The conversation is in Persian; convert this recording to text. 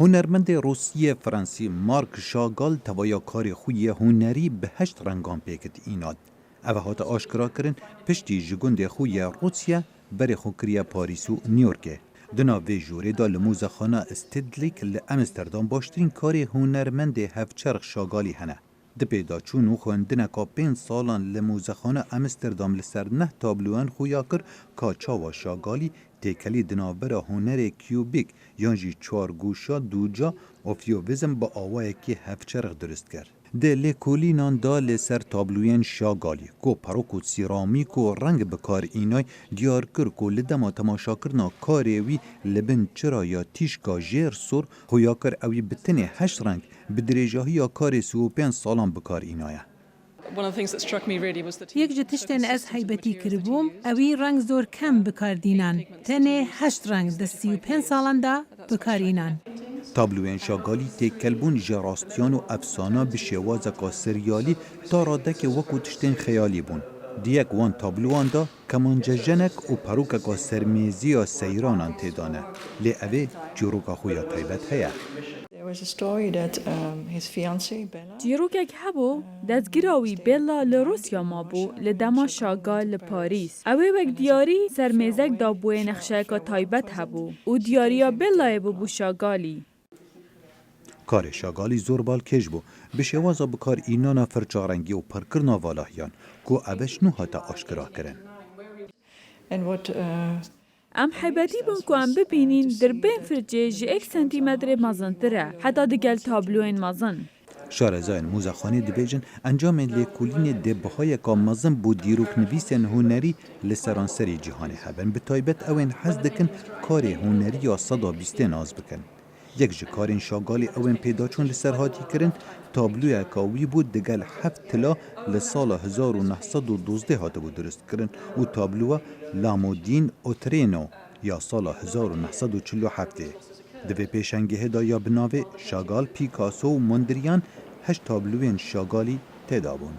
هنرمند روسی فرانسی مارک شاگال توایا کار خوی هنری به 8 رنگان پیکت ایناد. اوه هات آشکرا کرن پشتی جگند خوی روسیا بر خوکریا پاریس و نیویورک. دناوی جوری دا لموزخانه استدلیک لامستردام باشترین کار هنرمند هفچرخ شاگالی هنه. دپیدا چون و خوندنه که 5 سالان لموزخانه امستردام لسر 9 تابلوان خویا کر که چاوا شاگالی تکلی دنابر هنر کیوبیک یانجی 4 گوشا دوجا اوفیوویزم با آوائه که هفچرخ درست کرد. ده لکولینان دا لسر تابلوین شاگالی کو پروک و سیرامیک و رنگ بکار اینای دیار کر کو لدما تماشا کرنا کاریوی لبن چرا یا تیشکا جیر سور خویا کر اوی بتنه 8 رنگ بدریجاهی یا کار 35 سالان بکار اینایه. یک جتشتن از حیبتی کربوم اوی رنگ زور کم بکاردینان تنه 8 رنگ ده 35 سالان دا بکارینان. تابلوین شاگالی تکلبون جراستیان و افسانه به شوازکا سریالی تا رادک وکو تشتن خیالی بون. دیک وان تابلوان دا کمانجه جنک و پروککا سرمیزی و سیرانان تیدانه. لی اوه جروکا خویا تایبت هیا. جیروکک هبو دزگیراوی بلا لروسیا ما بو لدما شاگال لپاریس. اوه وک دیاری سرمیزک دا بوی نخشه که تایبت هبو و دیاریا بلا بو شاگالی. کار شاگالی زور بال کش بو به شوازا بکار اینانا فرچارنگی و پرکرنا والاهیان کو اوش نو هاتا آشکرا کرن. ام حیبتی بون که ام ببینین در بین فرجه جه 1 سانتیمتر مزنتره حتی دگل تابلوین مزن. شارزاین موزخانه دبیجن انجام لیکولین دبهای که مزن بو دیروک نویسن هنری لسرانسری جهان هبن به تایبت اوین حز دکن کار هنری یا 120 ناز بکن. یک جکارین شاگالی اوین پیدا چون لسرهاتی کرن تابلوی کاوی بود دگل 7 طلا لسال 1912 هاته بود درست کرن و تابلو لامودین اوترینو یا سال 1947 دوی پیشنگه هدایا بناوه شاگال پیکاسو و مندریان 8 تابلوین شاگالی تدابون.